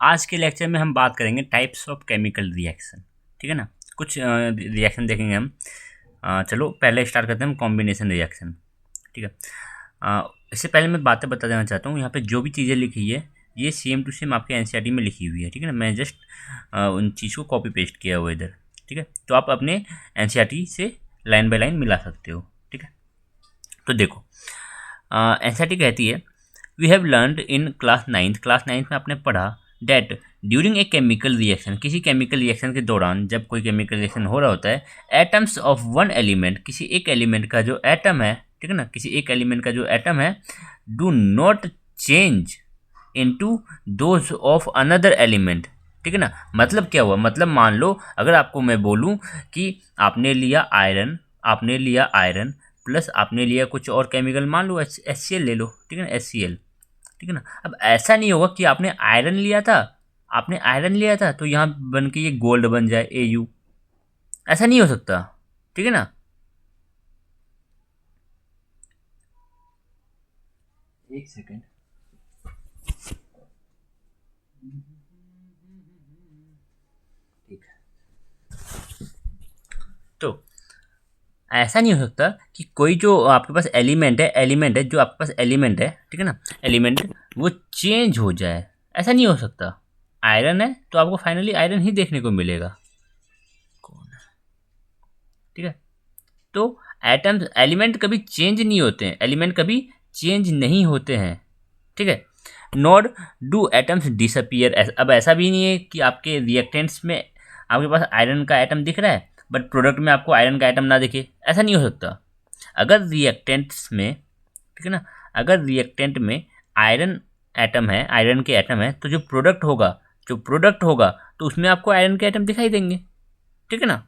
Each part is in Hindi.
आज के लेक्चर में हम बात करेंगे टाइप्स ऑफ केमिकल रिएक्शन। ठीक है ना, कुछ रिएक्शन देखेंगे हम। चलो पहले स्टार्ट करते हैं हम कॉम्बिनेशन रिएक्शन। ठीक है, इससे पहले मैं बातें बता देना चाहता हूँ। यहाँ पे जो भी चीज़ें लिखी है ये सेम टू सेम आपके एनसीईआरटी में लिखी हुई है। ठीक है ना, मैं जस्ट उन चीज़ को कॉपी पेस्ट किया हुआ इधर। ठीक है, तो आप अपने एनसीईआरटी से लाइन बाय लाइन मिला सकते हो। ठीक है, तो देखो एनसीईआरटी कहती है we have learned in class ninth में आपने पढ़ा that during a chemical reaction, किसी केमिकल रिएक्शन के दौरान जब कोई केमिकल रिएक्शन हो रहा होता है, एटम्स ऑफ वन एलिमेंट, किसी एक एलिमेंट का जो एटम है, ठीक है ना, किसी एक एलिमेंट का जो एटम है, do not change into those of another element. ठीक है ना, मतलब क्या हुआ, मतलब मान लो अगर आपको मैं बोलूँ कि आपने लिया आयरन प्लस आपने लिया कुछ और केमिकल, मान लो HCl ले लो। ठीक है ना, HCl। ठीक है ना, अब ऐसा नहीं होगा कि आपने आयरन लिया था तो यहाँ बन के ये गोल्ड बन जाए AU, ऐसा नहीं हो सकता। ठीक है ना, एक सेकेंड। ठीक है, तो ऐसा नहीं हो सकता कि कोई जो आपके पास एलिमेंट है जो आपके पास एलिमेंट है, ठीक है ना, एलिमेंट वो चेंज हो जाए, ऐसा नहीं हो सकता। आयरन है तो आपको फाइनली आयरन ही देखने को मिलेगा। कौन है? ठीक है, तो एटम्स, एलिमेंट कभी चेंज नहीं होते हैं, ठीक है, नॉट डू एटम्स डिसअपियर। अब ऐसा भी नहीं है कि आपके रिएक्टेंट्स में आपके पास आयरन का एटम दिख रहा है बट प्रोडक्ट में आपको आयरन का एटम ना दिखे, ऐसा नहीं हो सकता। अगर रिएक्टेंट्स में, ठीक है ना, अगर रिएक्टेंट में आयरन एटम है, आयरन के एटम है, तो जो प्रोडक्ट होगा तो उसमें आपको आयरन के एटम दिखाई देंगे। ठीक है ना,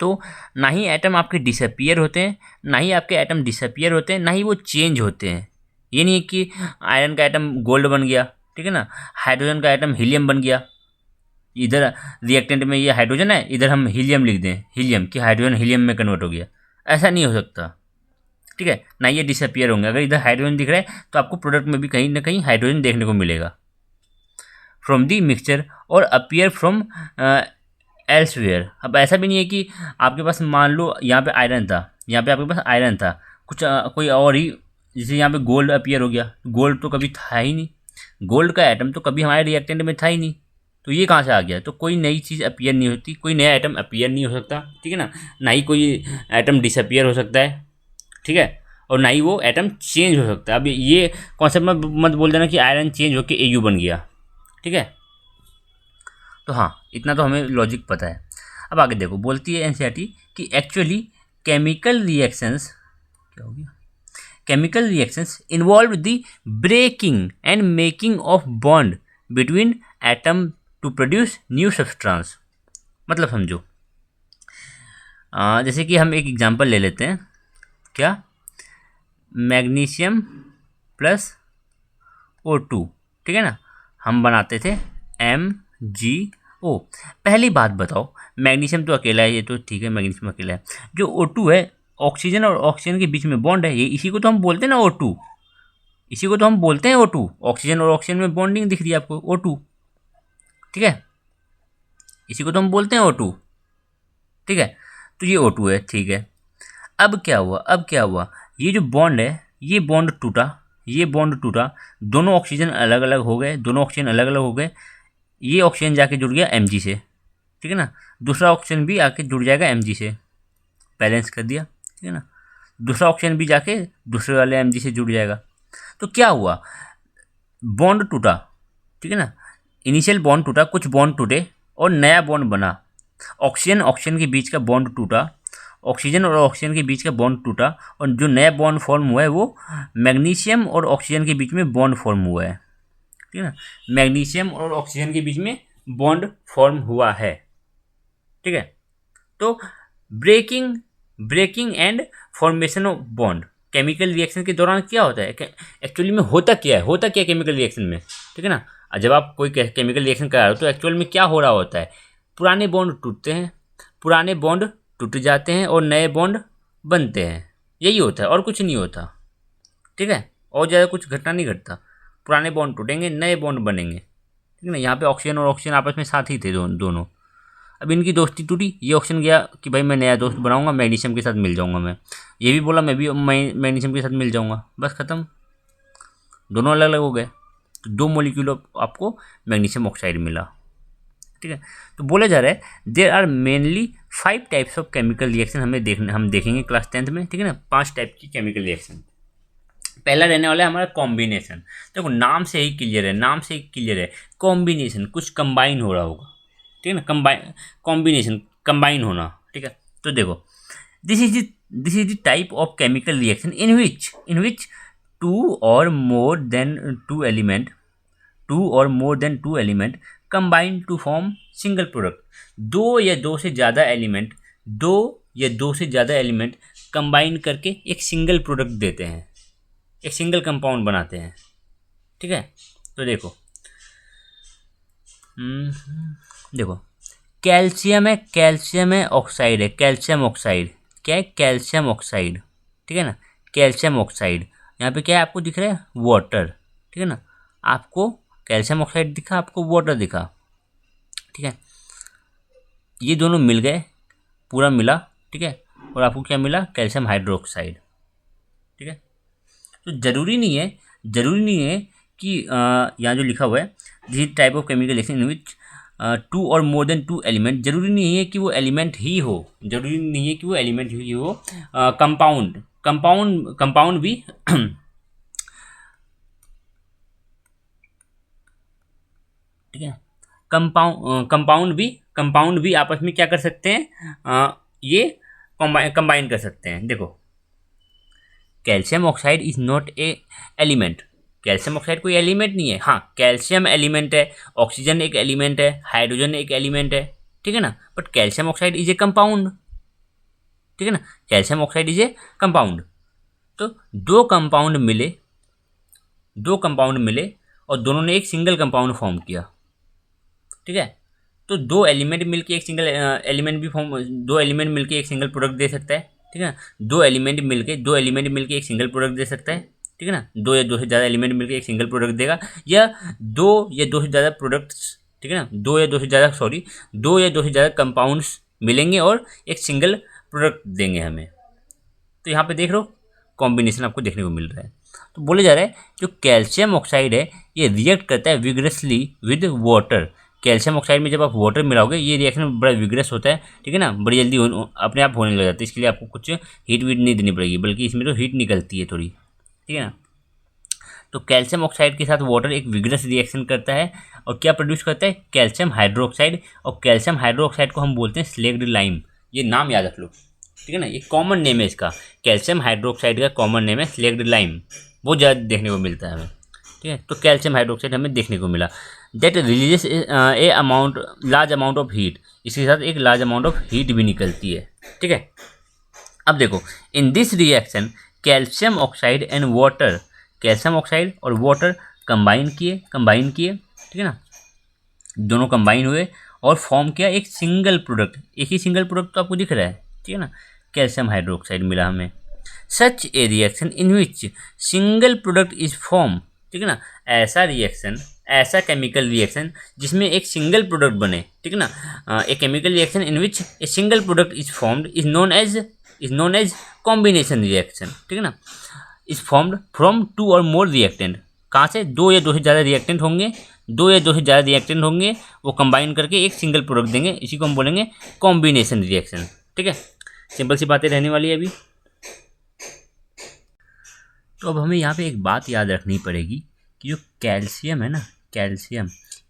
तो ना ही एटम आपके डिसअपियर होते हैं, ना ही आपके एटम डिसअपियर होते हैं, ना ही वो चेंज होते हैं। ये नहीं है कि आयरन का एटम गोल्ड बन गया, ठीक है ना, हाइड्रोजन का एटम हीलियम बन गया, इधर रिएक्टेंट में ये हाइड्रोजन है, इधर हम हीलियम लिख दें, हीलियम कि हाइड्रोजन हीलियम में कन्वर्ट हो गया, ऐसा नहीं हो सकता। ठीक है, ना ये डिसअपियर होंगे। अगर इधर हाइड्रोजन दिख रहा है तो आपको प्रोडक्ट में भी कहीं ना कहीं हाइड्रोजन देखने को मिलेगा फ्रॉम दी मिक्सचर और अपीयर फ्रॉम एल्सवेयर। अब ऐसा भी नहीं है कि आपके पास मान लो यहाँ पे आयरन था, यहाँ पे आपके पास आयरन था, कुछ कोई और ही, जैसे यहाँ पे गोल्ड अपीयर हो गया, गोल्ड तो कभी था ही नहीं, गोल्ड का एटम तो कभी हमारे रिएक्टेंट में था ही नहीं, तो ये कहाँ से आ गया। तो कोई नई चीज़ अपीयर नहीं होती, कोई नया एटम अपीयर नहीं हो सकता। ठीक है ना ही कोई एटम डिसअपियर हो सकता है। ठीक है, और ना ही वो एटम चेंज हो सकता है। अब ये कॉन्सेप्ट में मत बोल देना कि आयरन चेंज होकर AU बन गया। ठीक है, तो हाँ, इतना तो हमें लॉजिक पता है। अब आगे देखो, बोलती है एनसीईआरटी कि एक्चुअली केमिकल रिएक्शंस, क्या हो गया, chemical reactions involve the breaking and making of bond between atom to produce new substance. मतलब समझो, जैसे कि हम एक एग्जांपल ले लेते हैं, क्या, मैग्नीशियम प्लस O2। ठीक है ना, हम बनाते थे MgO। पहली बात बताओ, मैग्नीशियम तो अकेला है, ये तो ठीक है, मैग्नीशियम अकेला है। जो O2 है, ऑक्सीजन और ऑक्सीजन के बीच में बॉन्ड है, ये इसी को तो हम बोलते हैं ना O2, इसी को तो हम बोलते हैं O2। ऑक्सीजन और ऑक्सीजन में बॉन्डिंग दिख रही है आपको, O2। ठीक है, इसी को तो हम बोलते हैं O2। ठीक है, तो ये O2 है। ठीक है, अब क्या हुआ, ये जो बॉन्ड है, ये बॉन्ड टूटा, दोनों ऑक्सीजन अलग अलग हो गए, ये ऑक्सीजन जाके जुड़ गया Mg से। ठीक है ना, दूसरा ऑक्सीजन भी आके जुड़ जाएगा Mg से, बैलेंस कर दिया। ठीक है ना, दूसरा ऑक्सीजन भी जाके दूसरे वाले Mg से जुड़ जाएगा। तो क्या हुआ, बॉन्ड टूटा। ठीक है ना, इनिशियल बॉन्ड टूटा, कुछ बॉन्ड टूटे और नया बॉन्ड बना। ऑक्सीजन के बीच का बॉन्ड टूटा, ऑक्सीजन और ऑक्सीजन के बीच का बॉन्ड टूटा, और जो नया बॉन्ड फॉर्म हुआ है वो मैग्नीशियम और ऑक्सीजन के बीच में बॉन्ड फॉर्म हुआ है। ठीक है ना, मैग्नीशियम और ऑक्सीजन के बीच में बॉन्ड फॉर्म हुआ है। ठीक है, तो breaking and formation of bond chemical reaction के दौरान क्या होता है, एक्चुअली में होता क्या है केमिकल रिएक्शन में। ठीक है ना, जब आप कोई केमिकल रिएक्शन करा रहे हो तो एक्चुअल में क्या हो रहा होता है, पुराने बॉन्ड टूटते हैं, पुराने बॉन्ड टूट जाते हैं और नए बॉन्ड बनते हैं, यही होता है और कुछ नहीं होता। ठीक है, और ज़्यादा कुछ घटना नहीं घटता, पुराने बॉन्ड टूटेंगे, नए बॉन्ड बनेंगे। ठीक है ना। यहाँ पे ऑक्सीजन और ऑक्सीजन आपस में साथ ही थे दोनों। अब इनकी दोस्ती टूटी, ये ऑक्सीजन गया कि भाई मैं नया दोस्त बनाऊंगा, मैग्नीशियम के साथ मिल जाऊंगा मैं। ये भी बोला मैं भी मैग्नीशियम के साथ मिल जाऊंगा, बस खत्म, दोनों अलग अलग हो गए। तो 2 मॉलिक्यूल आपको मैग्नीशियम ऑक्साइड मिला। ठीक है, तो बोला जा रहा है there are mainly 5 types of chemical reaction, हम देखेंगे क्लास 10th में। ठीक है ना, 5 टाइप की केमिकल रिएक्शन। पहला रहने वाला है हमारा कॉम्बिनेशन। देखो नाम से ही क्लियर है, नाम से ही क्लियर है, कॉम्बिनेशन, कुछ कंबाइन हो रहा होगा। ठीक है ना, कॉम्बिनेशन, कंबाइन होना। ठीक है, तो देखो this is the type of chemical reaction in which two और more than two element combine to form single product. दो या दो से ज़्यादा एलिमेंट कंबाइन करके एक सिंगल प्रोडक्ट देते हैं, एक सिंगल कंपाउंड बनाते हैं। ठीक है, तो देखो देखो कैल्शियम है ऑक्साइड है, कैल्शियम ऑक्साइड क्या है, कैल्शियम ऑक्साइड। ठीक है ना, कैल्शियम ऑक्साइड। यहाँ पे क्या है आपको दिख रहा है, वाटर। ठीक है ना, आपको कैल्शियम ऑक्साइड दिखा, आपको वाटर दिखा। ठीक है, ये दोनों मिल गए, पूरा मिला। ठीक है, और आपको क्या मिला, कैल्शियम हाइड्रोक्साइड। ठीक है, तो ज़रूरी नहीं है कि यहाँ जो लिखा हुआ है this type of chemical reaction in which 2 or more then 2 element, जरूरी नहीं है कि वो एलिमेंट ही हो, कंपाउंड भी ठीक है, कंपाउंड भी आपस में क्या कर सकते हैं, ये कंबाइन कर सकते हैं। देखो calcium oxide is not a element, calcium oxide कोई एलिमेंट नहीं है। हाँ, कैल्शियम एलिमेंट है, ऑक्सीजन एक एलिमेंट है, हाइड्रोजन एक एलिमेंट है। ठीक है ना, but calcium oxide is a compound. ठीक है ना, calcium oxide is a compound. तो दो कंपाउंड मिले और दोनों ने एक सिंगल कंपाउंड फॉर्म किया। ठीक है, तो दो एलिमेंट मिलके एक सिंगल दो एलिमेंट मिलके एक सिंगल प्रोडक्ट दे सकता है। ठीक है ना, दो एलिमेंट मिलके एक सिंगल प्रोडक्ट दे सकता है। ठीक है ना, दो या दो से ज़्यादा एलिमेंट मिलके एक सिंगल प्रोडक्ट देगा, या दो या दो से ज़्यादा प्रोडक्ट्स, ठीक है ना, दो या दो से ज़्यादा कंपाउंड्स मिलेंगे और एक सिंगल प्रोडक्ट देंगे हमें। तो यहाँ पे देख रहे हो कॉम्बिनेशन आपको देखने को मिल रहा है। तो बोले जा रहा है जो कैल्शियम ऑक्साइड है ये रिएक्ट करता है vigorously with water. Calcium oxide में जब आप वाटर मिलाओगे ये रिएक्शन बड़ा विग्रस होता है। ठीक है ना, बड़ी जल्दी अपने आप होने लग जाता है। इसके लिए आपको कुछ हीट वीट नहीं देनी पड़ेगी, बल्कि इसमें तो हीट निकलती है थोड़ी। ठीक है ना, तो कैल्शियम ऑक्साइड के साथ वाटर एक विग्रस रिएक्शन करता है और क्या प्रोड्यूस करता है, कैल्शियम हाइड्रोक्साइड। और कैल्शियम हाइड्रोक्साइड को हम बोलते हैं स्लेक्ड लाइम, ये नाम याद रख लो। ठीक है ना, ये कॉमन नेम है इसका, कैल्शियम हाइड्रोक्साइड का कॉमन नेम है स्लेक्ड लाइम, बहुत ज़्यादा देखने को मिलता है हमें। ठीक है, तो कैल्शियम हाइड्रोक्साइड हमें देखने को मिला, that releases large amount of heat, इसके साथ एक लार्ज अमाउंट ऑफ हीट भी निकलती है। ठीक है, अब देखो in this reaction calcium oxide and water, calcium oxide और वाटर कंबाइन किए। ठीक है ना, दोनों कंबाइन हुए और फॉर्म किया एक सिंगल प्रोडक्ट। एक ही सिंगल प्रोडक्ट तो आपको दिख रहा है। ठीक है ना, कैल्शियम हाइड्रोक्साइड मिला हमें। Such a reaction in which single product is form, ठीक है ना, ऐसा केमिकल रिएक्शन जिसमें एक सिंगल प्रोडक्ट बने। ठीक है ना, a chemical reaction in which a single product is formed is known as combination reaction. ठीक है ना, is formed from 2 or more reactant, कहाँ से, दो या दो से ज़्यादा रिएक्टेंट होंगे, वो कंबाइन करके एक सिंगल प्रोडक्ट देंगे, इसी को हम बोलेंगे कॉम्बिनेशन रिएक्शन। ठीक है, सिंपल सी बातें रहने वाली है अभी। तो अब हमें यहाँ पे एक बात याद रखनी पड़ेगी कि जो कैल्शियम है ना, कैल्शियम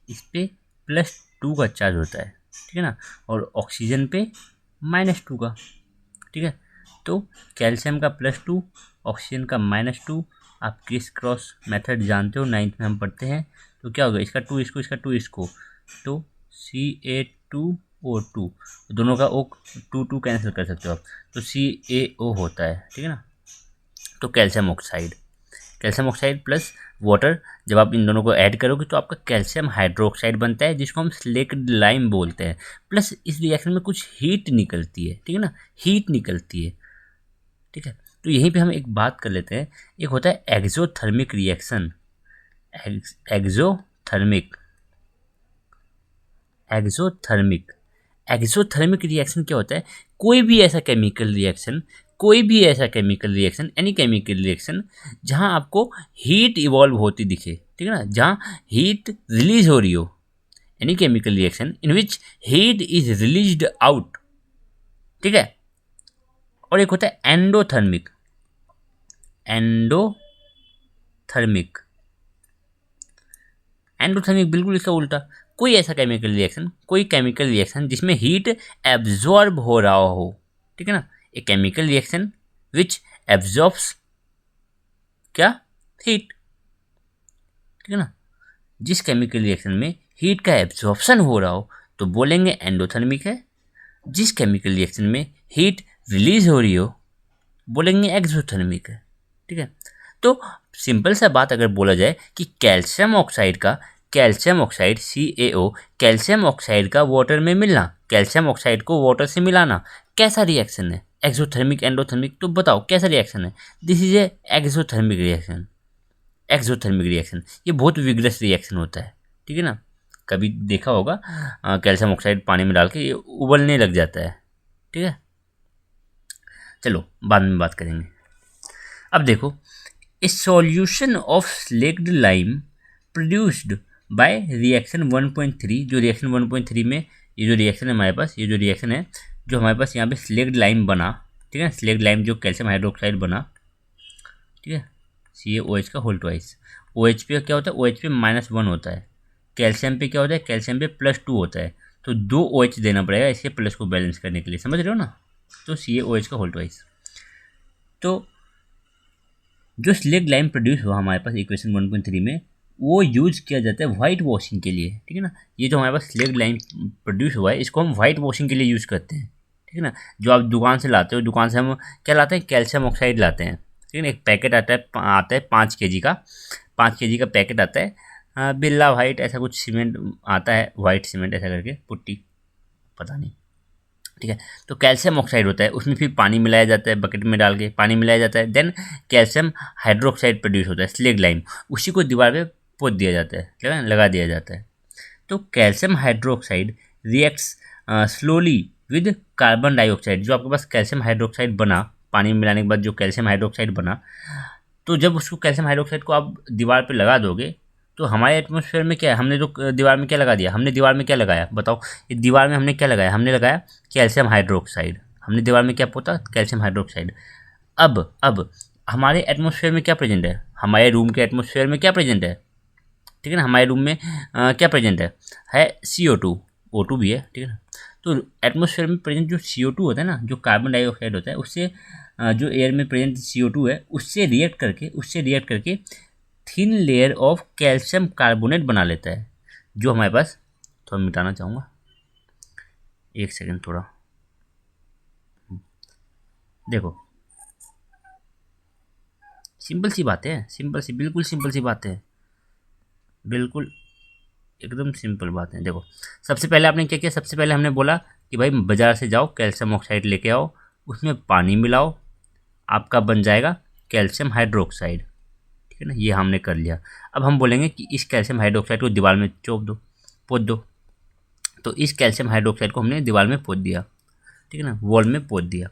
इस पे +2 का चार्ज होता है। ठीक है ना, और ऑक्सीजन पे -2 का। ठीक है, तो कैल्शियम का +2, ऑक्सीजन का -2। आप क्रिस क्रॉस मेथड जानते हो, 9th में हम पढ़ते हैं। तो क्या होगा, इसका 2 इसको, इसका 2 इसको, तो CA2O2, दोनों का O 2 कैंसिल कर सकते हो आप, तो CaO होता है। ठीक है ना, तो कैल्शियम ऑक्साइड प्लस वाटर, जब आप इन दोनों को ऐड करोगे तो आपका कैल्शियम हाइड्रोक्साइड बनता है, जिसको हम स्लेक्ड लाइम बोलते हैं। प्लस इस रिएक्शन में कुछ हीट निकलती है। ठीक है ना, हीट निकलती है। ठीक है, तो यहीं पे हम एक बात कर लेते हैं, एक होता है exothermic reaction, exothermic, exothermic. Exothermic reaction क्या होता है? कोई भी ऐसा केमिकल रिएक्शन, कोई भी ऐसा chemical reaction, any chemical reaction जहाँ आपको हीट इवॉल्व होती दिखे, ठीक है ना, जहाँ हीट रिलीज हो रही हो, any chemical reaction in which heat is released out, ठीक है। और एक होता है एंडोथर्मिक। एंडोथर्मिक, एंडोथर्मिक बिल्कुल इसका उल्टा। कोई ऐसा केमिकल रिएक्शन, कोई केमिकल रिएक्शन जिसमें हीट एब्जॉर्ब हो रहा हो, ठीक है ना, a chemical reaction which absorbs क्या? हीट, ठीक है ना। जिस केमिकल रिएक्शन में हीट का एब्जॉर्प्शन हो रहा हो तो बोलेंगे एंडोथर्मिक है। जिस केमिकल रिएक्शन में हीट रिलीज हो रही हो बोलेंगे एक्सोथर्मिक है, ठीक है। तो सिंपल सा बात अगर बोला जाए कि कैल्शियम ऑक्साइड का, calcium oxide CaO, calcium oxide का वाटर में मिलना, कैल्शियम ऑक्साइड को वाटर से मिलाना कैसा रिएक्शन है? Exothermic, endothermic? तो बताओ कैसा रिएक्शन है? This is a exothermic reaction. Exothermic reaction ये बहुत विग्रस रिएक्शन होता है, ठीक है ना। कभी देखा होगा कैल्शियम ऑक्साइड पानी में डाल के ये उबलने लग जाता है, ठीक है। चलो बाद में बात करेंगे। अब देखो, ए solution of slaked lime produced by reaction 1.3, जो रिएक्शन 1.3 में ये जो रिएक्शन है हमारे पास, ये जो रिएक्शन है जो हमारे पास यहाँ पे स्लेक्ड लाइम बना, ठीक है, स्लेक्ड लाइम जो कैल्शियम हाइड्रोक्साइड बना, ठीक है, CaOH का होल ट्वाइस। OH पे क्या होता है? OH पे -1 होता है। कैल्शियम पे क्या होता है? कैल्शियम पे +2 होता है। तो 2 OH देना पड़ेगा इसके प्लस को बैलेंस करने के लिए, समझ रहे हो ना। तो CaOH का होल ट्वाइस। तो जो स्लेक्ड लाइम प्रोड्यूस हुआ हमारे पास इक्वेशन 1.3 में, वो यूज किया जाता है वाइट वॉशिंग के लिए, ठीक है ना। ये जो हमारे पास स्लेक्ड लाइम प्रोड्यूस हुआ है इसको हम वाइट वॉशिंग के लिए यूज़ करते हैं, ठीक है ना। जो आप दुकान से लाते हो, दुकान से हम क्या लाते हैं? कैल्शियम ऑक्साइड लाते हैं, ठीक है ना। एक पैकेट आता है 5 kg का, 5 kg का पैकेट आता है। बिरला वाइट ऐसा कुछ सीमेंट आता है, वाइट सीमेंट ऐसा करके, पुट्टी पता नहीं, ठीक है। तो कैल्शियम ऑक्साइड होता है, उसमें फिर पानी मिलाया जाता है, बकेट में डाल के पानी मिलाया जाता है, देन कैल्शियम हाइड्रोक्साइड प्रोड्यूस होता है, स्लेक्ड लाइम। उसी को दीवार पे पोत दिया जाता है, ठीक है, लगा दिया जाता है। तो calcium hydroxide reacts slowly with carbon dioxide. जो आपके पास कैल्शियम हाइड्रोक्साइड बना, पानी में मिलाने के बाद जो कैल्शियम हाइड्रोक्साइड बना, तो जब उसको कैल्शियम हाइड्रोक्साइड को आप दीवार पे लगा दोगे तो हमारे एटमॉस्फेयर में क्या है? हमने जो दीवार में क्या लगा दिया? हमने दीवार में क्या लगाया बताओ? ये दीवार में हमने क्या लगाया? हमने लगाया कैल्शियम हाइड्रोक्साइड। हमने दीवार में क्या पोता? Calcium hydroxide. अब हमारे एटमॉस्फेयर में क्या प्रेजेंट है? हमारे रूम के एटमॉस्फेयर में क्या प्रेजेंट है? ठीक है ना, हमारे रूम में क्या प्रेजेंट है CO2, O2 भी है, ठीक है ना। तो एटमॉस्फेयर में प्रेजेंट जो CO2 होता है ना, जो कार्बन डाइऑक्साइड होता है, उससे जो एयर में प्रेजेंट CO2 है उससे रिएक्ट करके thin layer of calcium carbonate बना लेता है। जो हमारे पास, थोड़ा मिटाना चाहूँगा, एक सेकेंड थोड़ा, देखो सिंपल सी बात है, सिंपल सी, बिल्कुल सिंपल सी बात है, बिल्कुल एकदम सिंपल बात है। देखो सबसे पहले आपने क्या किया? सबसे पहले हमने बोला कि भाई बाज़ार से जाओ, कैल्शियम ऑक्साइड लेके आओ, उसमें पानी मिलाओ, आपका बन जाएगा कैल्शियम हाइड्रोक्साइड, ठीक है ना। ये हमने कर लिया। अब हम बोलेंगे कि इस कैल्शियम हाइड्रोक्साइड को दीवार में चोप दो, पोत दो। तो इस कैल्शियम हाइड्रोक्साइड को हमने दीवार में पोत दिया, ठीक है ना, वॉल में पोत दिया,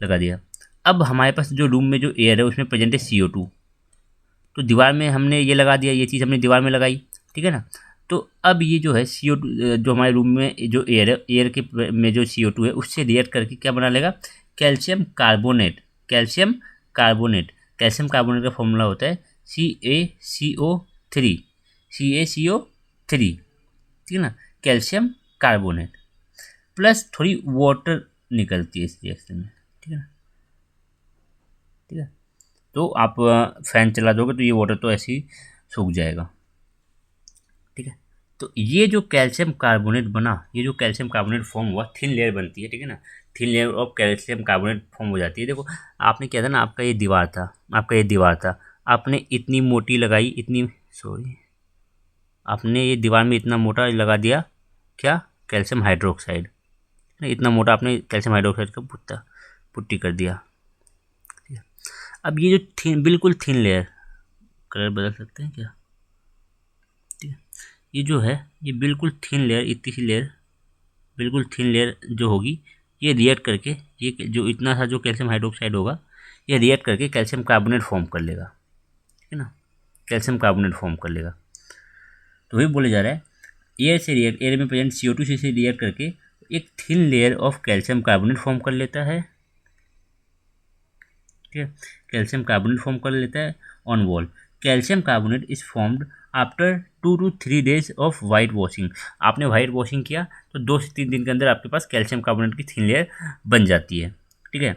लगा दिया। अब हमारे पास जो रूम में जो एयर है उसमें प्रेजेंट है CO2, तो दीवार में हमने ये लगा दिया, ये चीज़ हमने दीवार में लगाई, ठीक है ना। तो अब ये जो है CO2, जो हमारे रूम में जो एयर है, एयर के में जो CO2 है उससे रिएक्ट करके क्या बना लेगा? Calcium carbonate. Calcium carbonate, calcium carbonate का फॉर्मूला होता है CaCO3, CaCO3, ठीक है ना, कैल्शियम कार्बोनेट प्लस थोड़ी वाटर निकलती है इस रिएक्शन में, ठीक है ना, ठीक है। तो आप फैन चला दोगे तो ये वाटर तो ऐसे ही सूख जाएगा, ठीक है। तो ये जो कैल्शियम कार्बोनेट बना, ये जो कैल्शियम कार्बोनेट फॉर्म हुआ, थिन लेयर बनती है, ठीक है ना, thin layer of calcium carbonate form हो जाती है। देखो आपने क्या था ना, आपका ये दीवार था, आपने इतनी मोटी लगाई, आपने ये दीवार में इतना मोटा लगा दिया, क्या? कैल्शियम हाइड्रोक्साइड, इतना मोटा आपने कैल्शियम हाइड्रोक्साइड का पुट्टी कर दिया। अब ये जो बिल्कुल थिन लेयर, कलर बदल सकते हैं क्या? ठीक है, ये जो है ये बिल्कुल थिन लेयर, इतनी सी लेयर, बिल्कुल थिन लेयर जो होगी, ये रिएक्ट करके, ये जो इतना सा जो कैल्शियम हाइड्रोक्साइड होगा, ये रिएक्ट करके कैल्शियम कार्बोनेट फॉर्म कर लेगा, ठीक है ना, कैल्शियम कार्बोनेट फॉर्म कर लेगा। तो वही बोले जा रहा है, एयर से रिएक्ट, एयर में प्रेजेंट CO2 से रिएक्ट करके एक thin layer of calcium carbonate form कर लेता है, ठीक है, कैल्शियम कार्बोनेट फॉर्म कर लेता है on wall. Calcium carbonate is formed after 2 to 3 days of white washing. आपने वाइट वॉशिंग किया तो 2 से 3 दिन के अंदर आपके पास कैल्शियम कार्बोनेट की थिन लेयर बन जाती है, ठीक है,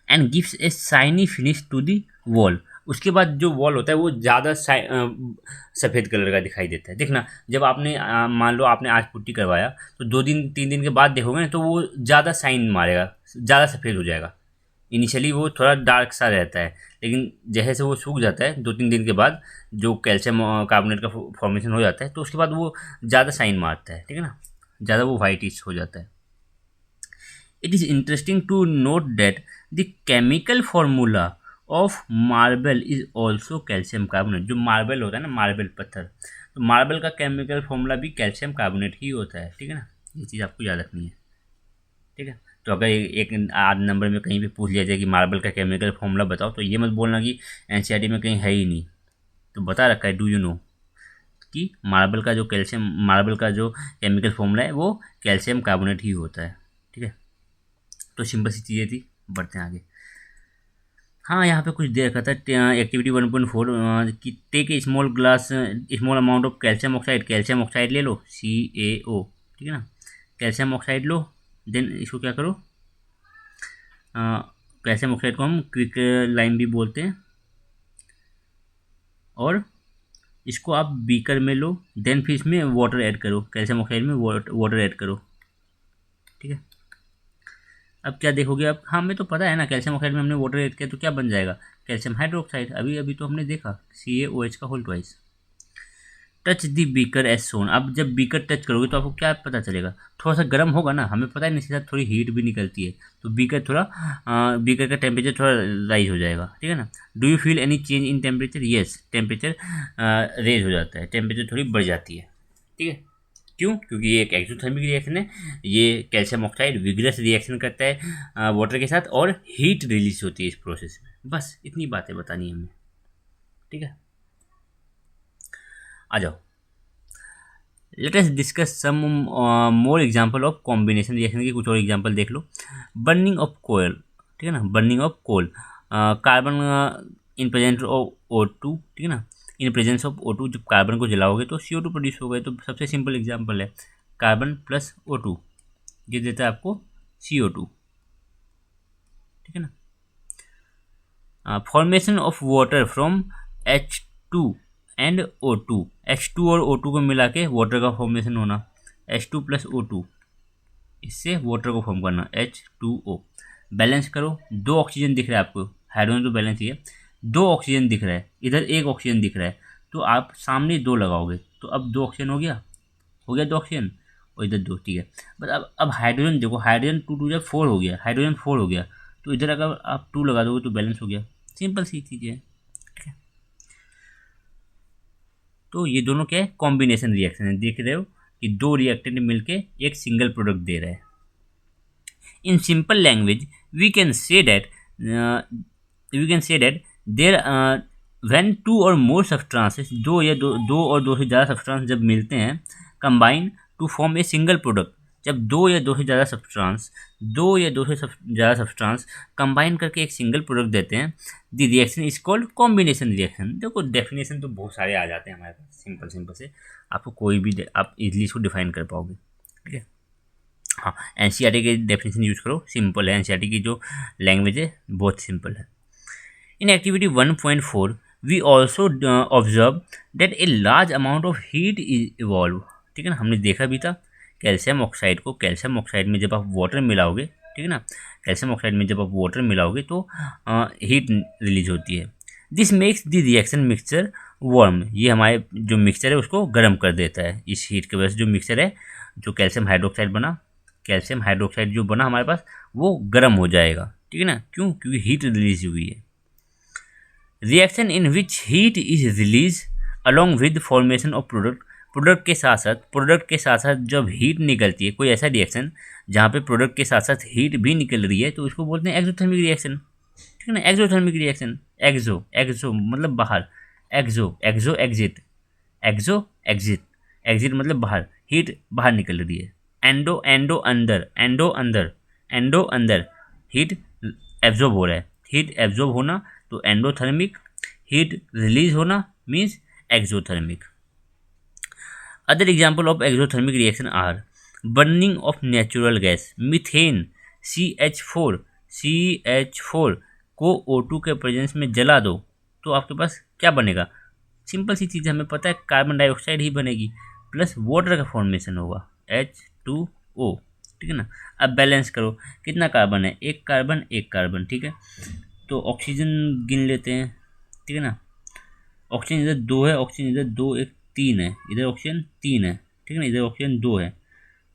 and gives a shiny finish to the wall. उसके बाद जो वॉल होता है वो ज़्यादा सफ़ेद कलर का दिखाई देता है। देखना, जब आपने मान लो आपने आज पुट्टी करवाया तो 2 दिन 3 दिन के बाद देखोगे ना, तो वो ज़्यादा शाइन मारेगा, ज़्यादा सफ़ेद हो जाएगा। इनिशियली वो थोड़ा डार्क सा रहता है, लेकिन जैसे से वो सूख जाता है 2-3 दिन के बाद, जो कैल्शियम कार्बोनेट का फॉर्मेशन हो जाता है, तो उसके बाद वो ज़्यादा शाइन मारता है, ठीक है ना, ज़्यादा वो वाइटिश हो जाता है। It is interesting to note that the chemical formula of marble is also calcium carbonate. जो मार्बल होता है ना, मार्बल पत्थर, तो मार्बल का केमिकल फार्मूला भी कैल्शियम कार्बोनेट ही होता है, ठीक है ना, ये चीज़ आपको याद रखनी है, ठीक है। तो अगर एक आध नंबर में कहीं भी पूछ लिया जाए कि मार्बल का केमिकल फार्मूला बताओ, तो ये मत बोलना कि NCERT में कहीं है ही नहीं, तो बता रखा है, डू यू नो कि मार्बल का जो केमिकल फार्मूला है वो कैल्शियम कार्बोनेट ही होता है, ठीक है। तो सिंपल सी चीज़ें थी, बढ़ते हैं आगे। हाँ, यहाँ पे कुछ दे रखा था एक्टिविटी 1.4 कि take a small amount of calcium oxide ले लो, CaO, ठीक है ना, कैल्शियम ऑक्साइड लो, देन इसको क्या करो, कैल्शियम ऑक्साइड को हम क्विक लाइम भी बोलते हैं, और इसको आप बीकर में लो, देन फिर इसमें वाटर ऐड करो, कैल्शियम ऑक्साइड में वाटर ऐड करो, ठीक है। अब क्या देखोगे आप, हाँ हमें तो पता है ना, कैल्शियम ऑक्साइड में हमने वाटर ऐड किया तो क्या बन जाएगा, कैल्शियम हाइड्रोक्साइड। अभी अभी तो हमने देखा CaOH का होल ट्वाइस। टच दी बीकर एज सोन। अब जब बीकर टच करोगे तो आपको क्या पता चलेगा, थोड़ा सा गर्म होगा ना, हमें पता है, इसके साथ थोड़ी हीट भी निकलती है, तो बीकर का टेम्परेचर थोड़ा राइज हो जाएगा, ठीक है ना। Do you feel any change in temperature? Yes, temperature raise हो जाता है, टेम्परेचर थोड़ी बढ़ जाती है, ठीक है। क्यों? क्योंकि ये एक एक्सोथर्मिक रिएक्शन है, ये कैल्शियम ऑक्साइड विग्रस रिएक्शन करता है वाटर के साथ, और हीट रिलीज होती है इस प्रोसेस में। बस इतनी बातें बतानी है हमें, ठीक है। आ जाओ, let us discuss some more example of combination reaction की। कुछ और एग्जाम्पल देख लो। बर्निंग ऑफ कोयल, ठीक है ना, burning of coal, carbon in presence of O2, ठीक है ना, इन प्रेजेंस ऑफ O2, जब कार्बन को जलाओगे तो CO2 प्रोड्यूस होगा। तो सबसे सिंपल एग्जाम्पल है कार्बन प्लस O2, ये देता है आपको CO2, ठीक है ना। Formation of water from H2 and O2, H2 और O2 को मिला के वाटर का फॉर्मेशन होना, H2 प्लस O2, इससे वाटर को फॉर्म करना H2O। बैलेंस करो, 2 ऑक्सीजन दिख रहा है आपको, हाइड्रोजन तो बैलेंस ही है, 2 ऑक्सीजन दिख रहा है, इधर 1 ऑक्सीजन दिख रहा है, तो आप सामने 2 लगाओगे तो अब 2 ऑक्सीजन हो गया 2 ऑक्सीजन, और इधर 2, ठीक है। बट अब हाइड्रोजन देखो, हाइड्रोजन 2 जब 4 हो गया, हाइड्रोजन 4 हो गया, तो इधर अगर आप 2 लगा दोगे तो बैलेंस हो गया। सिंपल सी चीज़ है, ठीक है। तो ये दोनों क्या है, कॉम्बिनेशन रिएक्शन है। देख रहे हो कि 2 रिएक्टेंट मिलके एक सिंगल प्रोडक्ट दे रहे हैं। In simple language, we can say that there when two or more substances, दो से ज़्यादा सब्सटेंस जब मिलते हैं, combine to form a single product, जब दो या दो से ज़्यादा सब्सटेंस कंबाइन करके एक सिंगल प्रोडक्ट देते हैं, the reaction is called combination reaction. देखो डेफिनेशन तो बहुत सारे आ जाते हैं हमारे पास, सिंपल से आपको कोई भी आप इजीली इसको डिफाइन कर पाओगे, ठीक है। हाँ, NCERT की डेफिनेशन यूज करो, सिंपल है, NCERT की जो लैंग्वेज है बहुत सिंपल है। In activity 1.4 we also observe that a large amount of heat is evolve, ठीक है ना, हमने देखा भी था कैल्शियम ऑक्साइड में जब आप वाटर मिलाओगे, ठीक है ना, कैल्शियम ऑक्साइड में जब आप वाटर मिलाओगे तो हीट रिलीज होती है। This makes the reaction mixture warm, ये हमारे जो मिक्सचर है उसको गर्म कर देता है। इस हीट की वजह से जो मिक्सचर है, जो कैल्शियम हाइड्रोक्साइड जो बना हमारे पास, वो गर्म हो जाएगा, ठीक है ना। क्यों? क्योंकि हीट रिलीज हुई है। Reaction in which heat is release along with formation of product product के साथ साथ जब हीट निकलती है, कोई ऐसा रिएक्शन जहाँ पे प्रोडक्ट के साथ साथ हीट भी निकल रही है, तो उसको बोलते हैं एक्सोथर्मिक रिएक्शन। ठीक है ना, एक्सोथर्मिक रिएक्शन। एक्सो एक्सो मतलब बाहर, exo exo exit, exo exit, exit मतलब बाहर, हीट बाहर निकल रही है। एंडो एंडो अंदर, एंडो अंदर, एंडो अंदर, हीट एब्जॉर्ब हो रहा है, हीट एब्जॉर्ब होना तो एंडोथर्मिक, हीट रिलीज होना means exothermic. Other example of exothermic reaction are burning of natural gas, methane, CH4 को O2 के प्रेजेंस में जला दो तो आपके पास क्या बनेगा? सिंपल सी चीज़ हमें पता है, कार्बन डाइऑक्साइड ही बनेगी प्लस वाटर का फॉर्मेशन होगा H2O। ठीक है ना। अब बैलेंस करो, कितना कार्बन है? एक कार्बन एक कार्बन। ठीक है, तो ऑक्सीजन गिन लेते हैं। ठीक है ना, ऑक्सीजन इधर दो है, ऑक्सीजन इधर दो, एक तीन है, इधर ऑक्सीजन तीन है। ठीक है ना, इधर ऑक्सीजन दो है,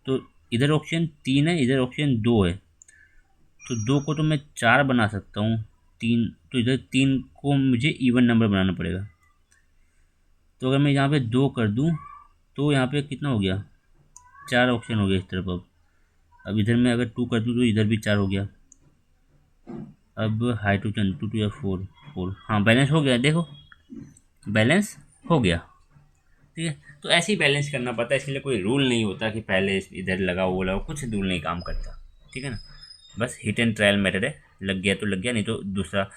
तो इधर ऑक्सीजन तीन है, इधर ऑक्सीजन दो है, तो दो को तो मैं चार बना सकता हूँ, तीन तो इधर तीन को मुझे इवन नंबर बनाना पड़ेगा। तो अगर मैं यहाँ पे दो कर दूँ तो यहाँ पे कितना हो गया? चार ऑक्सीजन हो गया इस तरफ। अब इधर मैं अगर टू कर दूँ तो इधर भी चार हो गया। अब हाइड्रोजन टू टू या फोर, फोर, हाँ बैलेंस हो गया, देखो बैलेंस हो गया। ठीक है, तो ऐसे ही बैलेंस करना पड़ता है, इसके लिए कोई रूल नहीं होता कि पहले इधर लगाओ वो लगाओ, कुछ रूल नहीं काम करता। ठीक है ना, बस हिट एंड ट्रायल मेथड है, लग गया तो लग गया, नहीं तो दूसरा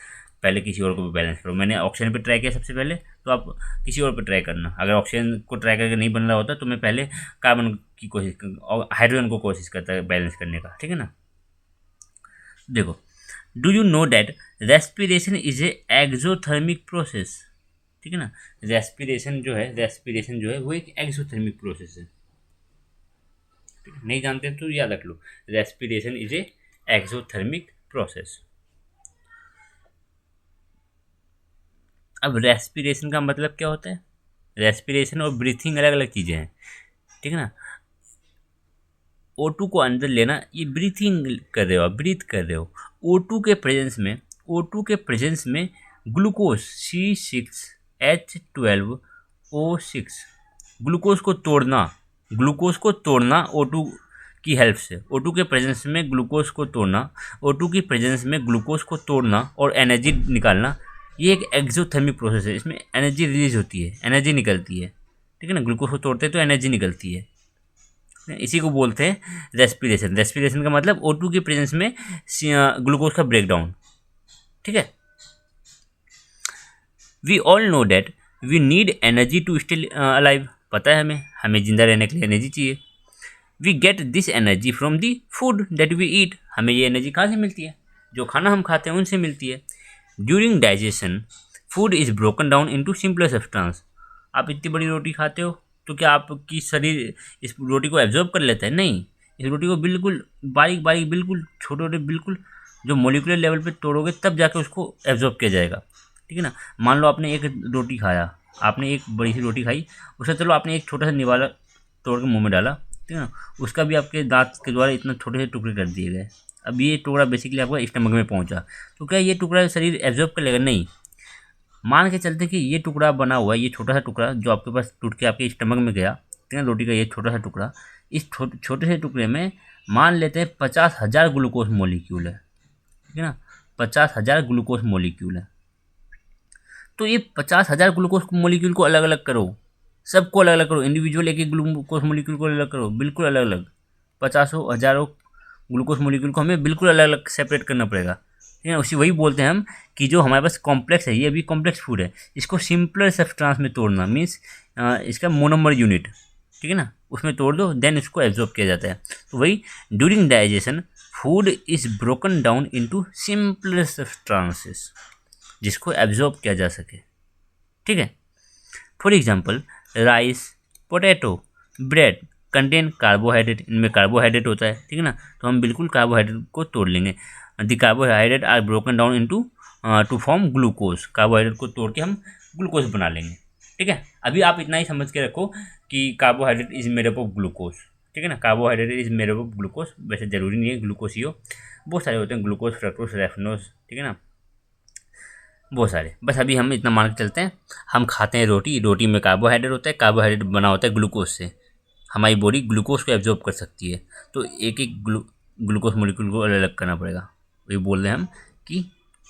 पहले किसी और को भी बैलेंस करो। मैंने ऑक्सीजन पे ट्राई किया सबसे पहले, तो आप किसी और पे ट्राई करना। अगर ऑक्सीजन को ट्राई करके नहीं बन रहा होता तो मैं पहले कार्बन की कोशिश और हाइड्रोजन को कोशिश करता है बैलेंस करने का। ठीक है ना, देखो, do you know that respiration is a exothermic process. ठीक है ना, रेस्पिरेशन जो है वो एक एक्सोथर्मिक प्रोसेस है। नहीं जानते तो याद रख लो, respiration is a exothermic process. अब रेस्पिरेशन का मतलब क्या होता है? रेस्पिरेशन और ब्रीथिंग अलग अलग चीज़ें हैं। ठीक है ना, O2 को अंदर लेना, ये ब्रीथिंग कर रहे हो, आप ब्रीथ कर रहे हो। O2 के प्रेजेंस में ग्लूकोज C6H12O6, ग्लूकोज को तोड़ना O2 की हेल्प से, O2 के प्रेजेंस में ग्लूकोज को तोड़ना, O2 की प्रेजेंस में ग्लूकोज को तोड़ना और एनर्जी निकालना, ये एक एक्सोथर्मिक प्रोसेस है। इसमें एनर्जी रिलीज होती है, एनर्जी निकलती है। ठीक है ना, ग्लूकोज को तोड़ते हैं तो एनर्जी निकलती है, इसी को बोलते हैं रेस्पिरेशन। रेस्पिरेशन का मतलब O2 की प्रेजेंस में ग्लूकोज का ब्रेकडाउन। ठीक है, we all know that we need energy to stay alive, पता है हमें जिंदा रहने के लिए एनर्जी चाहिए। We get this energy from the food that we eat, हमें ये एनर्जी कहाँ से मिलती है? जो खाना हम खाते हैं उनसे मिलती है। During digestion food is broken down into simpler substance, आप इतनी बड़ी रोटी खाते हो तो क्या आपकी शरीर इस रोटी को एब्जॉर्ब कर लेता है? नहीं, इस रोटी को बिल्कुल बारीक बारीक, बिल्कुल छोटे छोटे, बिल्कुल जो मोलिकुलर लेवल पे तोड़ोगे तब जाके उसको एब्जॉर्ब किया जाएगा। ठीक है ना, मान लो आपने एक रोटी खाया, आपने एक बड़ी सी रोटी खाई, उससे चलो आपने एक छोटा सा निवाला तोड़ के मुंह में डाला। ठीक है ना, उसका भी आपके दांत के द्वारा इतना छोटे से टुकड़े कर दिए गए। अब ये टुकड़ा बेसिकली आपका स्टमक में पहुंचा, तो क्या ये टुकड़ा शरीर एब्जॉर्ब कर लेगा? नहीं। मान के चलते कि ये टुकड़ा बना हुआ है, ये छोटा सा टुकड़ा जो आपके पास टूट के आपके स्टमक में गया, ठीक है, रोटी का ये छोटा सा टुकड़ा, इस छोटे से टुकड़े में मान लेते हैं 50,000 ग्लूकोज मोलिक्यूल है। ठीक है ना, 50,000 ग्लूकोज मोलिक्यूल है। तो ये 50,000 ग्लूकोज मोलिक्यूल को अलग अलग करो, सबको अलग अलग करो, इंडिविजुअल एक एक ग्लूकोज मोलिक्यूल को अलग करो, बिल्कुल अलग अलग। 50,000 ग्लूकोज मोलिक्यूल को हमें बिल्कुल अलग अलग सेपरेट करना पड़ेगा। ठीक है, उसी वही बोलते हैं हम कि जो हमारे पास कॉम्प्लेक्स है, ये अभी कॉम्प्लेक्स फूड है, इसको सिंपलर सब्सटेंस में तोड़ना मीन्स इसका मोनोमर यूनिट, ठीक है ना, उसमें तोड़ दो, देन इसको एब्जॉर्ब किया जाता है। तो वही during digestion food is broken down into simpler substances जिसको एब्जॉर्ब किया जा सके। ठीक है, for example rice, potato, bread contain carbohydrate, इनमें कार्बोहाइड्रेट होता है। ठीक है ना, तो हम बिल्कुल कार्बोहाइड्रेट को तोड़ लेंगे। The carbohydrate are broken down into to form glucose, carbohydrate को तोड़ के हम ग्लूकोज बना लेंगे। ठीक है, अभी आप इतना ही समझ के रखो कि carbohydrate is made up of glucose. ठीक है ना, carbohydrate is made up of glucose, वैसे ज़रूरी नहीं है ग्लूकोज ही हो, बहुत सारे होते हैं, ग्लूकोज, फ्रक्टोज, रेफनोज। ठीक है ना, बहुत सारे, बस अभी हम इतना मान के चलते हैं। हम खाते हैं रोटी, रोटी में कार्बोहाइड्रेट होता है, कार्बोहाइड्रेट बना होता है ग्लूकोज से। हमारी बॉडी ग्लूकोज को एब्जॉर्ब कर सकती है, तो एक एक ग्लूकोज मोलिक्यूल को अलग अलग करना पड़ेगा। वही बोल रहे हैं हम कि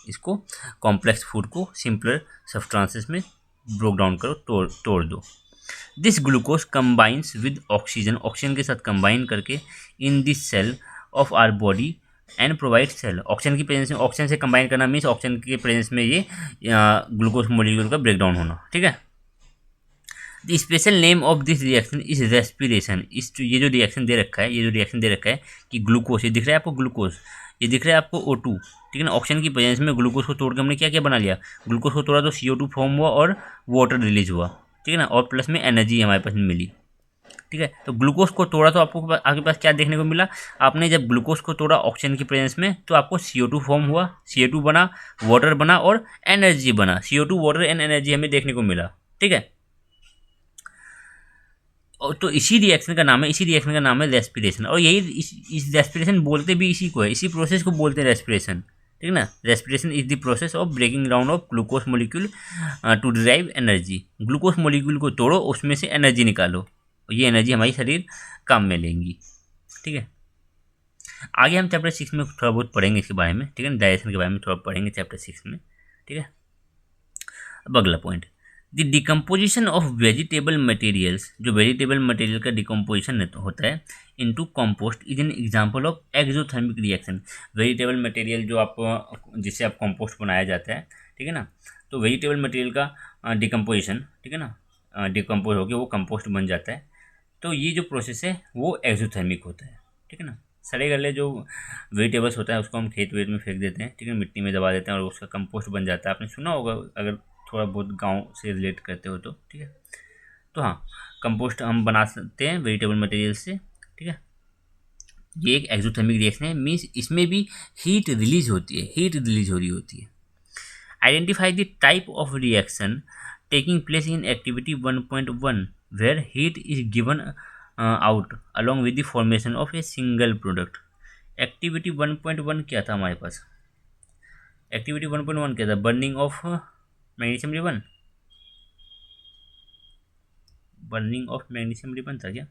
इसको कॉम्प्लेक्स फूड को सिंपलर सब्सटेंसेस में ब्रोक डाउन करो, तोड़ दो। This glucose combines with oxygen, oxygen के साथ कंबाइन करके in this cell of our body and provide cell. Oxygen की प्रेजेंस में, ऑक्सीजन से कंबाइन करना मीन्स ऑक्सीजन के प्रेजेंस में ये ग्लूकोज मोलिक्यूल का ब्रेक डाउन होना, ठीक है। The special name of this reaction is respiration. इस ये जो रिएक्शन दे रखा है, ये जो रिएक्शन दे रखा है कि ग्लूकोज, ये दिख रहा है आपको ग्लूकोज, ये दिख रहा है आपको O2, ठीक है ना। ऑक्सीजन की प्रेजेंस में ग्लूकोज को तोड़ के हमने क्या क्या बना लिया, ग्लूकोज को तोड़ा तो CO2 फॉर्म हुआ और वाटर रिलीज हुआ, ठीक है ना, और प्लस में एनर्जी हमारे पास मिली, ठीक है। तो ग्लूकोज को तोड़ा तो आपको आपके पास क्या देखने को मिला, आपने जब ग्लूकोज को तोड़ा ऑक्सीजन की प्रेजेंस में तो आपको CO2 फॉर्म हुआ, CO2 बना, वाटर बना और एनर्जी बना। CO2, वाटर एंड एनर्जी हमें देखने को मिला, ठीक है। और तो इसी रिएक्शन का नाम है, इसी रिएक्शन का नाम है रेस्पिरेशन। और यही इस रेस्पिरेशन बोलते भी इसी को है, इसी प्रोसेस को बोलते हैं रेस्पिरेशन, ठीक है ना। Respiration is the process of breaking down of glucose molecule to derive energy. Glucose molecule को तोड़ो, उसमें से एनर्जी निकालो, ये एनर्जी हमारी शरीर काम में लेंगी, ठीक है। आगे हम चैप्टर 6 में थोड़ा बहुत पढ़ेंगे इसके बारे में, ठीक है, डाइजेशन के बारे में थोड़ा पढ़ेंगे चैप्टर 6 में, ठीक है। अब अगला point, the decomposition of vegetable materials. जो वेजिटेबल मटेरियल का डिकम्पोजिशन होता है into compost is an example of exothermic reaction. Vegetable material जो आप, जिससे आप कंपोस्ट बनाया जाता है, ठीक है ना, तो वेजिटेबल मटेरियल का डिकम्पोजिशन, ठीक है ना, डिकम्पोज होकर वो कंपोस्ट बन जाता है। तो ये जो प्रोसेस है वो एक्सोथर्मिक होता है, ठीक है ना। सड़े गले जो वेजिटेबल्स होता है उसको हम खेत वेत में फेंक देते हैं, ठीक है, मिट्टी में दबा देते हैं और उसका कंपोस्ट बन जाता है। आपने सुना होगा अगर थोड़ा बहुत गांव से रिलेट करते हो तो, ठीक है। तो हाँ, कंपोस्ट हम बना सकते हैं वेजिटेबल मटेरियल से, ठीक है। ये एक एक्सोथर्मिक रिएक्शन है, मीन्स इसमें भी हीट रिलीज होती है, हीट रिलीज हो रही होती है। Identify the type of reaction taking place in activity 1.1 where heat is given out along with the formation of a single product। Activity 1.1 क्या था हमारे पास, एक्टिविटी 1.1 क्या था, burning of magnesium ribbon, burning of magnesium ribbon था क्या।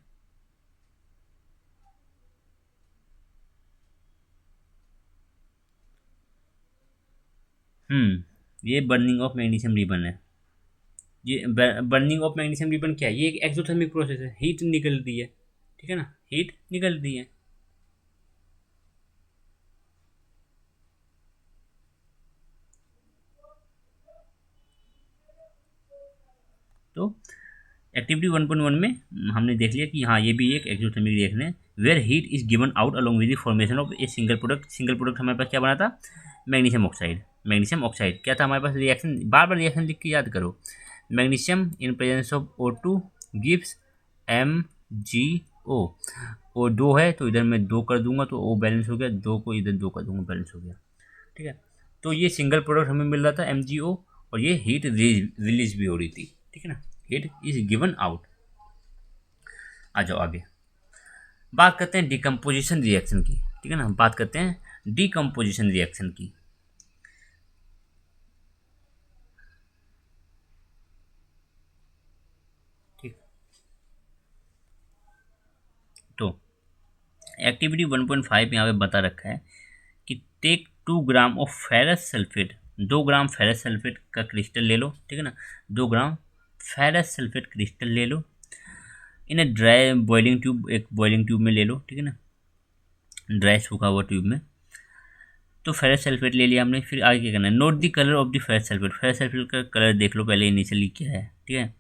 ये बर्निंग ऑफ मैग्नीशियम रिबन है। ये बर्निंग ऑफ मैग्नीशियम रिबन क्या है, ये एक एक्सोथर्मिक प्रोसेस है, हीट निकल रही है, ठीक है ना, हीट निकल रही है। तो एक्टिविटी 1.1 में हमने देख लिया कि हाँ ये भी एक एक्सोथर्मिक रिएक्शन है where heat is given out along with the formation of a single product. Single product हमारे पास क्या बना था, मैग्नीशियम ऑक्साइड। मैग्नीशियम ऑक्साइड क्या था हमारे पास, रिएक्शन बार बार रिएक्शन लिख के याद करो। Magnesium in presence of O2 gives MgO। वो दो है तो इधर मैं 2 कर दूंगा तो O बैलेंस हो गया, 2 को इधर 2 कर दूंगा बैलेंस हो गया, ठीक है। तो ये सिंगल प्रोडक्ट हमें मिल रहा था MgO और ये हीट रिलीज भी हो रही थी, ठीक है ना, हीट इज गिवन आउट। आ जाओ आगे बात करते हैं डिकम्पोजिशन रिएक्शन की, ठीक है ना, बात करते हैं डिकम्पोजिशन रिएक्शन की। ठीक, तो एक्टिविटी 1.5 यहाँ पे बता रखा है कि take 2 gram of ferrous sulphate, 2 gram ferrous sulphate का क्रिस्टल ले लो, ठीक है ना, 2 ग्राम फेरस सल्फेट क्रिस्टल ले लो इन ए ड्राई बॉइलिंग ट्यूब, एक बॉइलिंग ट्यूब में ले लो, ठीक है ना, ड्राई सूखा हुआ ट्यूब में। तो फेरस सल्फेट ले लिया हमने, फिर आगे क्या करना है, note the colour of the ferrous sulphate. Ferrous sulphate का कलर देख लो पहले इनिशियली क्या है, ठीक है।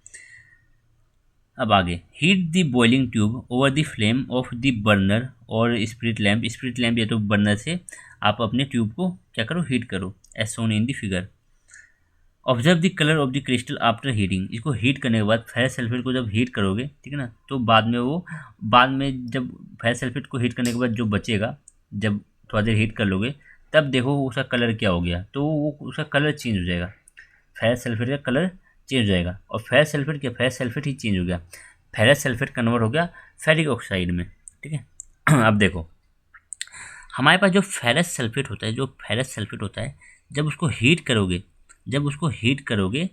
अब आगे heat the boiling tube over the flame of the burner और स्पिरिट लैम्प। स्पिरिट लैम्प या तो बर्नर से आप अपने ट्यूब को क्या करो, हीट करो, as shown in the figure. Observe the colour of the crystal after heating. इसको हीट करने के बाद फेरस सल्फेट को जब हीट करोगे, ठीक है ना, तो बाद में जब फेरस सल्फेट को हीट करने के बाद जो बचेगा, जब थोड़ा देर हीट कर लोगे तब देखो उसका कलर क्या हो गया, तो वो उसका कलर चेंज हो जाएगा, फेरस सल्फेट का कलर चेंज हो जाएगा। और फेरस सल्फेट क्या, फेरस सल्फेट ही चेंज हो गया, फेरस सल्फेट कन्वर्ट हो गया फेरिक ऑक्साइड में, ठीक है। अब देखो हमारे पास जो फेरस सल्फेट होता है, जो फेरस सल्फेट होता है जब उसको हीट करोगे, जब उसको हीट करोगे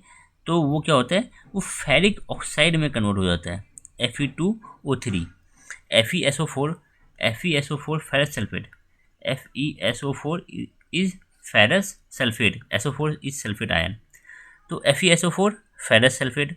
तो वो क्या होता है, वो फेरिक ऑक्साइड में कन्वर्ट हो जाता है, Fe2O3, FeSO4, FeSO4 ferrous sulphate, FeSO4 is ferrous sulphate, SO4 is sulphate ion, तो FeSO4 ferrous sulphate,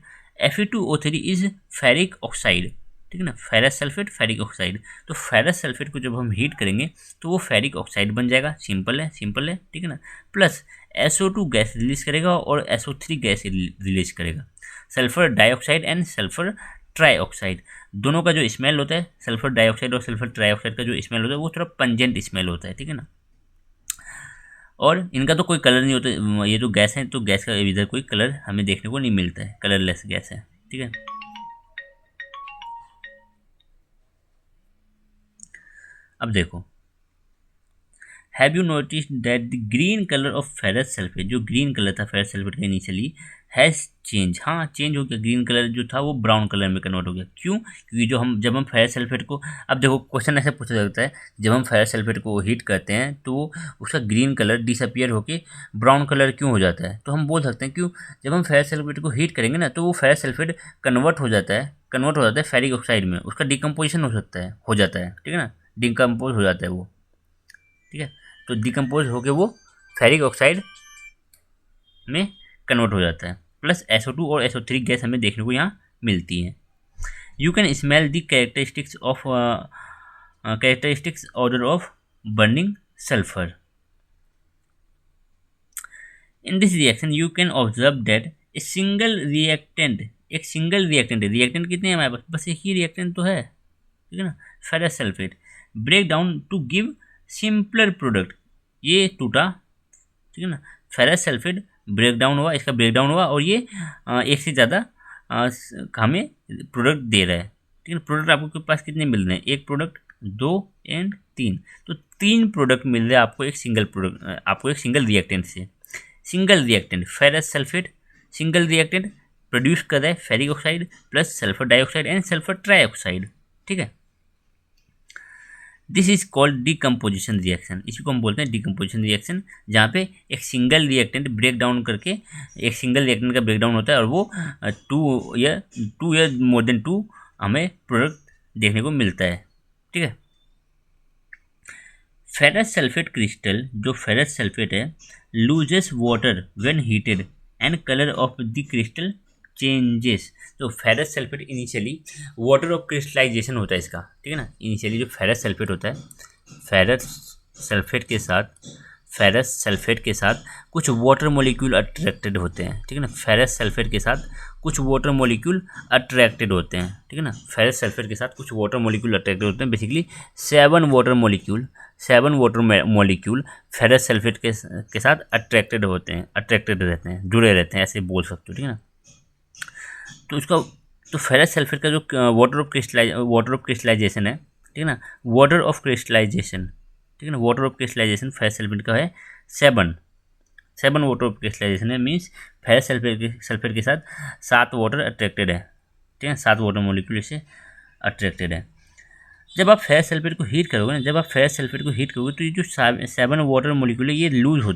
Fe2O3 is ferric oxide, ठीक है ना, फेरस सल्फेट फेरिक ऑक्साइड। तो फेरस सल्फेट को जब हम हीट करेंगे तो वो फेरिक ऑक्साइड बन जाएगा, सिंपल है, सिंपल है, ठीक है ना। प्लस SO2 गैस रिलीज करेगा और SO3 गैस रिलीज करेगा। Sulphur dioxide and sulphur trioxide, दोनों का जो स्मेल होता है, सल्फर डाइऑक्साइड और सल्फर ट्राइऑक्साइड का जो स्मेल होता है वो थोड़ा पंजेंट स्मेल होता है, ठीक है ना। और इनका तो कोई कलर नहीं होता, ये जो गैस है तो गैस का इधर कोई कलर हमें देखने को नहीं मिलता है, कलरलेस गैस है, ठीक है। अब देखो, have you notice that the green colour of ferrous sulphate, जो ग्रीन कलर था फेरस सल्फेट का इनिशियली, हैज चेंज, हाँ चेंज हो गया, ग्रीन कलर जो था वो ब्राउन कलर में कन्वर्ट हो गया। क्यों? क्योंकि जब हम फेरस सल्फेट को, अब देखो क्वेश्चन ऐसे पूछा जाता है, जब हम फेरस सल्फेट को हीट करते हैं तो उसका ग्रीन कलर डिसअपियर होके ब्राउन कलर क्यों हो जाता है, तो हम बोल सकते हैं क्यों, जब हम फेरस सल्फेट को हीट करेंगे ना तो वो फेरस सल्फेट कन्वर्ट हो जाता है फेरिक ऑक्साइड में, उसका डिकम्पोजिशन हो जाता है, ठीक है ना, डिकम्पोज हो जाता है वो, ठीक है। तो डिकम्पोज होकर वो फेरिक ऑक्साइड में कन्वर्ट हो जाता है, प्लस SO2 और SO3 गैस हमें देखने को यहाँ मिलती है। You can smell the characteristics order of burning sulphur. In this reaction you can observe that a single reactant, एक सिंगल रिएक्टेंट है, रिएक्टेंट कितने हैं हमारे पास, बस एक ही रिएक्टेंट तो है, ठीक है ना, ferrous sulphate, break down to give simpler product, ये टूटा, ठीक है ना, फेरस सल्फेट ब्रेक डाउन हुआ, इसका ब्रेक डाउन हुआ और ये एक से ज़्यादा हमें प्रोडक्ट दे रहा है, ठीक है। प्रोडक्ट आपको के पास कितने मिल रहे हैं, एक प्रोडक्ट, दो एंड तीन, तो तीन प्रोडक्ट मिल रहे हैं आपको एक सिंगल प्रोडक्ट, आपको एक सिंगल रिएक्टेंट से। Single reactant ferrous sulphate, single reactant produce कर रहा है ferric oxide plus sulphur dioxide and sulphur trioxide, ठीक है। This is called decomposition reaction, इसी को हम बोलते हैं डिकम्पोजिशन रिएक्शन, जहाँ पे एक सिंगल रिएक्टेंट ब्रेक डाउन करके, एक सिंगल रिएक्टेंट का ब्रेक डाउन होता है और वो टू या मोर देन टू हमें प्रोडक्ट देखने को मिलता है, ठीक है। फेरस सल्फेट क्रिस्टल, जो फेरस सल्फेट है, loses water when heated and colour of the crystal changes. तो ferrous sulphate initially water of crystallisation होता है इसका, ठीक है ना, इनिशियली जो फेरस सल्फेट होता है, फेरस सल्फेट के साथ कुछ वाटर मॉलिक्यूल अट्रैक्टेड होते हैं, ठीक है ना, फेरस सल्फेट के साथ कुछ वाटर मॉलिक्यूल अट्रैक्टेड होते हैं, ठीक है ना, फेरस सल्फेट के साथ कुछ वाटर मॉलिक्यूल अट्रैक्टेड होते हैं, basically 7 water molecule ferrous sulphate के साथ अट्रैक्टेड रहते हैं, जुड़े रहते हैं, ऐसे बोल सकते हो, ठीक है ना। तो उसका, तो फेरस सल्फेट का जो वाटर ऑफ क्रिस्टलाइजेशन है, ठीक है ना, water of crystallisation ferrous sulphate का है 7 वाटर ऑफ क्रिस्टलाइजेशन है, मीन्स फेरस सल्फेट के साथ 7 वाटर अट्रैक्टेड है, ठीक है, 7 वाटर मॉलिक्यूल इससे अट्रैक्टेड है। जब आप फेरस सल्फेट को हीट करोगे तो ये जो 7 वाटर मॉलिक्यूल है ये लूज हो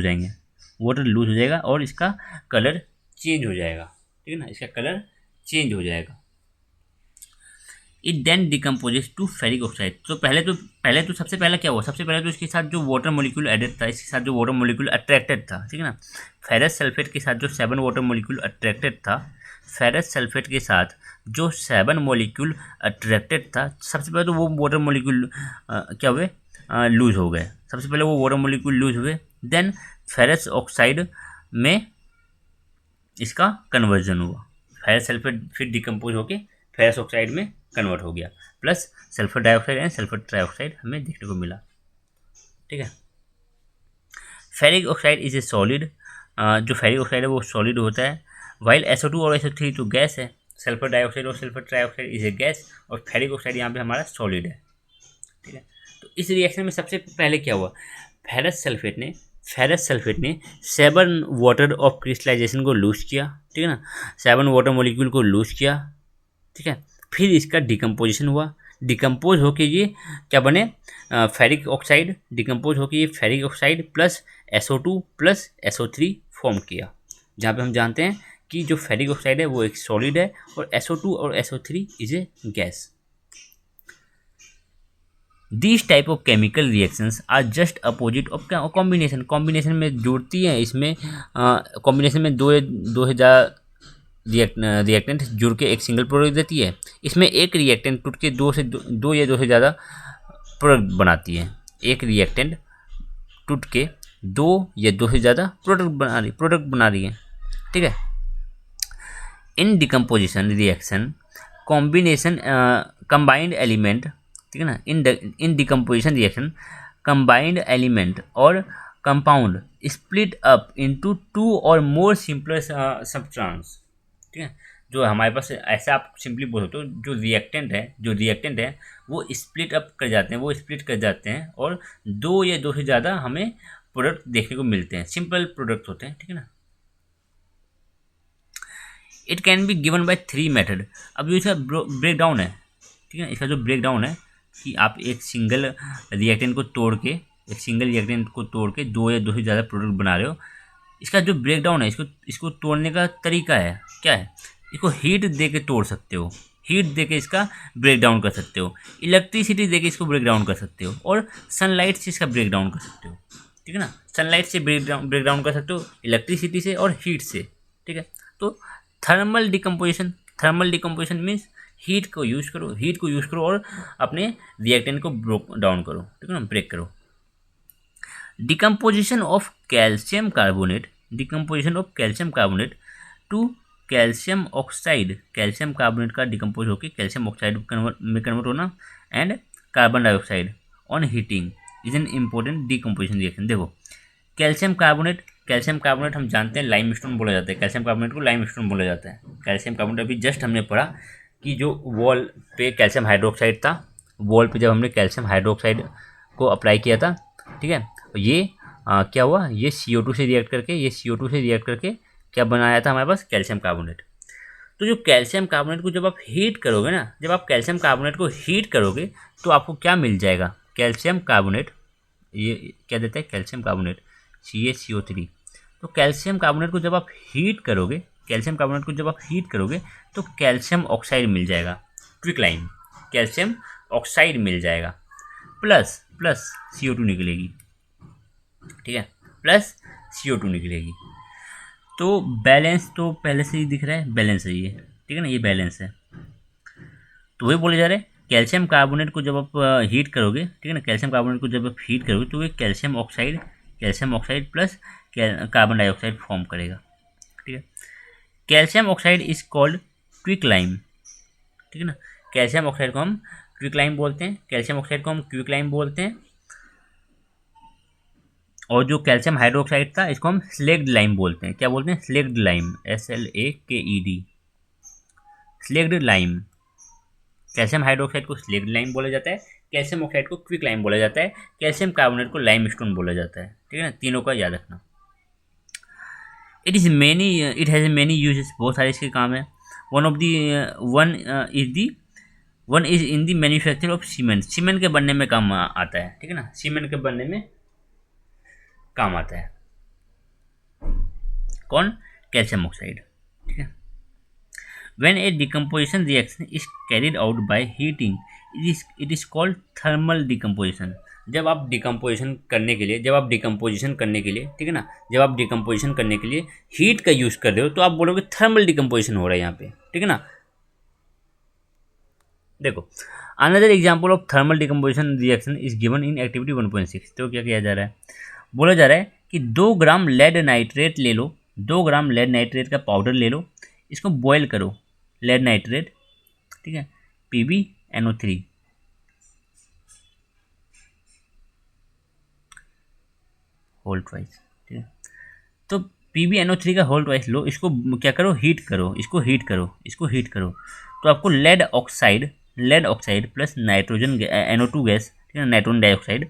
जाएंगे, वाटर लूज हो जाएगा और इसका कलर चेंज हो जाएगा, ठीक है ना, इसका कलर चेंज हो जाएगा। It then decomposes to ferric oxide. तो पहले तो सबसे पहले क्या हुआ, सबसे पहले तो इसके साथ जो वाटर मॉलिक्यूल एडेड था, इसके साथ जो वाटर मॉलिक्यूल अट्रैक्टेड था, ठीक है ना, फेरस सल्फेट के साथ जो 7 वाटर मॉलिक्यूल अट्रैक्टेड था, फेरस सल्फेट के साथ जो 7 मॉलिक्यूल अट्रैक्टेड था, सबसे पहले तो वो वाटर मॉलिक्यूल क्या हुए, लूज हो गए, सबसे पहले वो वाटर मॉलिक्यूल लूज हुए, देन फेरस ऑक्साइड में इसका कन्वर्जन हुआ, फेरस सल्फेट फिर डिकम्पोज होके फेरस ऑक्साइड में कन्वर्ट हो गया, plus sulphur dioxide and sulphur trioxide हमें देखने को मिला, ठीक है। Ferric oxide is a solid, जो फेरिक ऑक्साइड है वो सॉलिड होता है, वाइल SO2 और SO3 तो गैस है, सल्फर डाइऑक्साइड और sulphur trioxide is a gas और फेरिक ऑक्साइड यहाँ पे हमारा सॉलिड है, ठीक है। तो इस रिएक्शन में सबसे पहले क्या हुआ, फेरस सल्फेट ने 7 वाटर ऑफ क्रिस्टलाइजेशन को लूज किया, ठीक है ना, 7 वाटर मॉलिक्यूल को लूज किया, ठीक है, फिर इसका डिकम्पोजिशन हुआ, डिकम्पोज होके ये क्या बने, फेरिक ऑक्साइड, डिकम्पोज होके ये ferric oxide plus SO2 plus SO3 form किया, जहाँ पे हम जानते हैं कि जो फेरिक ऑक्साइड है वो एक सॉलिड है और SO2 और SO3 is a gas. These type of chemical reactions are just opposite of combination। Combination में जुड़ती हैं, इसमें कॉम्बिनेशन में दो से ज़्यादा रिएक्टेंट जुड़ के एक सिंगल प्रोडक्ट देती है। इसमें एक रिएक्टेंट टूट के दो या दो से ज़्यादा प्रोडक्ट बनाती है। एक रिएक्टेंट टूट के दो या दो से ज़्यादा प्रोडक्ट बना रही है, ठीक है। In decomposition reaction combination combined element, ठीक है ना, in decomposition reaction combined element और compound split up into two और मोर सिंपलर सब्सटेंस, ठीक है। जो हमारे पास ऐसा आप सिंपली बोल सकते हो, जो रिएक्टेंट है वो स्प्लिट अप कर जाते हैं, वो स्प्लिट कर जाते हैं और दो या दो से ज़्यादा हमें प्रोडक्ट देखने को मिलते हैं, सिंपल प्रोडक्ट होते हैं, ठीक है ना। It can be given by 3 method. अब जो इसका ब्रेक डाउन है, ठीक है, इसका जो ब्रेक डाउन है कि आप एक सिंगल रिएक्टेंट को तोड़ के दो या दो से ज़्यादा प्रोडक्ट बना रहे हो। इसका जो ब्रेक डाउन है, इसको तोड़ने का तरीका है क्या है, इसको हीट दे के तोड़ सकते हो, हीट दे के इसका ब्रेक डाउन कर सकते हो, इलेक्ट्रिसिटी दे के इसको ब्रेक डाउन कर सकते हो और सनलाइट से इसका ब्रेक डाउन कर सकते हो, ठीक है ना। सनलाइट से ब्रेक डाउन कर सकते हो, इलेक्ट्रिसिटी से और हीट से, ठीक है। तो थर्मल डिकम्पोजिशन मीन्स हीट को यूज़ करो और अपने रिएक्टेंट को ब्रेक डाउन करो, ठीक है ना, ब्रेक करो। Decomposition of calcium carbonate to calcium oxide, calcium carbonate का डिकम्पोज होकर कैल्शियम ऑक्साइड में कन्वर्ट होना and carbon dioxide on heating is an important decomposition reaction. देखो कैल्शियम कार्बोनेट हम जानते हैं लाइमस्टोन बोला जाता है, कैल्शियम कार्बोनेट को लाइमस्टोन बोला जाता है। कैल्शियम कार्बोनेट अभी जस्ट हमने पढ़ा कि जो वॉल पे कैल्शियम हाइड्रोक्साइड था, वॉल पे जब हमने कैल्शियम हाइड्रोक्साइड को अप्लाई किया था, ठीक है, ये क्या हुआ, ये CO2 से रिएक्ट करके क्या बनाया था हमारे पास, कैल्शियम कार्बोनेट। तो जो कैल्शियम कार्बोनेट को जब आप हीट करोगे ना, जब आप कैल्शियम कार्बोनेट को हीट करोगे तो आपको क्या मिल जाएगा, कैल्शियम कार्बोनेट, ये क्या देता है कैल्शियम कार्बोनेट CaCO3। तो कैल्शियम कार्बोनेट को जब आप हीट करोगे तो कैल्शियम ऑक्साइड मिल जाएगा, क्विकलाइन कैल्शियम ऑक्साइड मिल जाएगा, प्लस CO2 निकलेगी, ठीक है, प्लस CO2 निकलेगी। तो बैलेंस तो पहले से ही दिख रहा है, बैलेंस है ये, ठीक है ना, ये बैलेंस है। तो वही बोले जा रहे हैं कैल्शियम कार्बोनेट को जब आप हीट करोगे, ठीक है ना, कैल्शियम कार्बोनेट को जब आप हीट करोगे तो ये calcium oxide plus carbon dioxide form करेगा, ठीक है। Calcium oxide is called quicklime, ठीक है ना, कैल्शियम ऑक्साइड को हम क्विकलाइम बोलते हैं, और जो कैल्शियम हाइड्रोक्साइड था इसको हम स्लेक्ड लाइम बोलते हैं। क्या बोलते हैं, slaked lime, SLAKED, slaked lime. Calcium hydroxide को स्लेक्ड लाइम बोला जाता है, कैल्शियम ऑक्साइड को क्विक लाइम बोला जाता है, कैल्शियम कार्बोनेट को लाइमस्टोन बोला जाता है, ठीक है ना, तीनों का याद रखना। इट हैज़ मेनी यूजेस, बहुत सारे इसके काम है। One is in the manufacture of cement के बनने में काम आता है, ठीक है ना, सीमेंट के बनने में काम आता है कौन, कैल्शियम ऑक्साइड, ठीक है। When a decomposition reaction is carried out by heating, it is called thermal decomposition। जब आप डिकम्पोजिशन करने के लिए, ठीक है ना, जब आप डिकम्पोजिशन करने के लिए हीट का यूज़ कर रहे हो तो आप बोलोगे थर्मल डिकम्पोजिशन हो रहा है यहाँ पे, ठीक है ना। देखो another example of thermal decomposition reaction is given in activity 1.6। तो क्या किया जा रहा है, बोला जा रहा है कि 2 ग्राम लेड नाइट्रेट ले लो, 2 ग्राम लेड नाइट्रेट का पाउडर ले लो, इसको बॉयल करो, लेड नाइट्रेट, ठीक है, PbNO3, होल ट्वाइस, ठीक है। तो PbNO3 का होल ट्वाइस लो, इसको क्या करो, हीट करो, तो आपको lead oxide plus nitrogen NO2 gas, ठीक है, nitrogen dioxide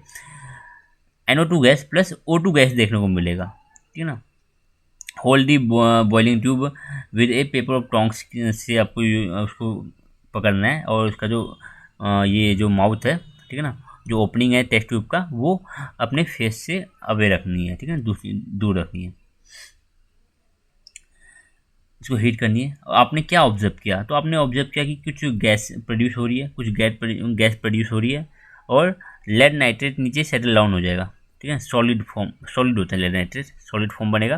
NO2 gas plus O2 gas देखने को मिलेगा, ठीक है ना। Hold the boiling tube with a paper of tongs से आपको उसको पकड़ना है, और उसका जो ये जो माउथ है, ठीक है ना, जो ओपनिंग है टेस्ट ट्यूब का, वो अपने फेस से अवे रखनी है, ठीक है, दूर रखनी है। इसको हीट करनी है। और आपने क्या ऑब्जर्व किया, तो आपने ऑब्जर्व किया कि कुछ गैस प्रोड्यूस हो रही है, कुछ गैस प्रोड्यूस हो रही है, और लेड नाइट्रेट नीचे सेटल डाउन हो जाएगा। ठीक है, सॉलिड फॉर्म, सॉलिड होता है लेड नाइट्रेट, सॉलिड फॉर्म बनेगा।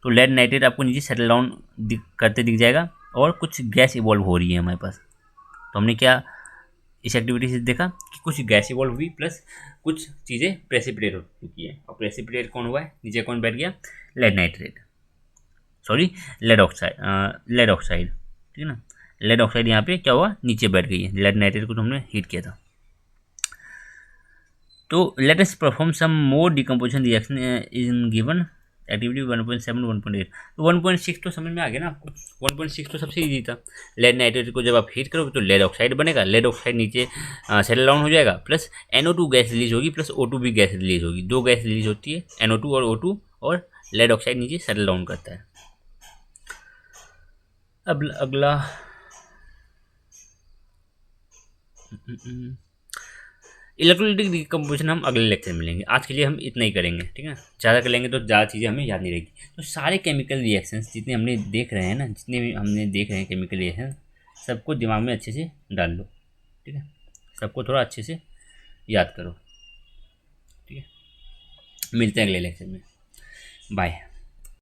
तो लेड नाइट्रेट आपको नीचे सेटल डाउन करते दिख जाएगा, और कुछ गैस इवॉल्व हो रही है हमारे पास। तो हमने क्या इस एक्टिविटी से देखा कि कुछ गैस इवॉल्व हुई, प्लस कुछ चीज़ें प्रेसिपिटेट हो चुकी है। और प्रेसिपिटेट कौन हुआ है, नीचे कौन बैठ गया, lead nitrate, sorry lead oxide, lead oxide. ठीक है ना, लेड ऑक्साइड यहाँ पे क्या हुआ, नीचे बैठ गई है, लेड नाइट्रेट को तो हमने हीट किया था। तो let us perform some more decomposition reaction in given activity 1.7 1.8। तो 1.6 तो समझ में आ गया ना आपको, 1.6 तो सबसे ईजी था। लेड नाइट्रेट को जब आप हीट करोगे तो लेड ऑक्साइड बनेगा, लेड ऑक्साइड नीचे सेटल डाउन हो जाएगा, प्लस NO2 गैस रिलीज होगी, प्लस O2 भी गैस रिलीज होगी। दो गैस रिलीज होती है, NO2 और O2, और लेड ऑक्साइड नीचे सेटल डाउन करता है। अब अगला इलेक्ट्रोलाइटिक डिकम्पोजिशन हम अगले लेक्चर में लेंगे। आज के लिए हम इतना ही करेंगे, ठीक है। ज़्यादा कर लेंगे तो ज़्यादा चीज़ें हमें याद नहीं रहेगी। तो सारे केमिकल रिएक्शंस जितने हमने देख रहे हैं ना, जितने भी हमने देख रहे हैं केमिकल रिएक्शन, सबको दिमाग में अच्छे से डाल लो, ठीक है। सबको थोड़ा अच्छे से याद करो, ठीक है। मिलते हैं अगले लेक्चर में, बाय।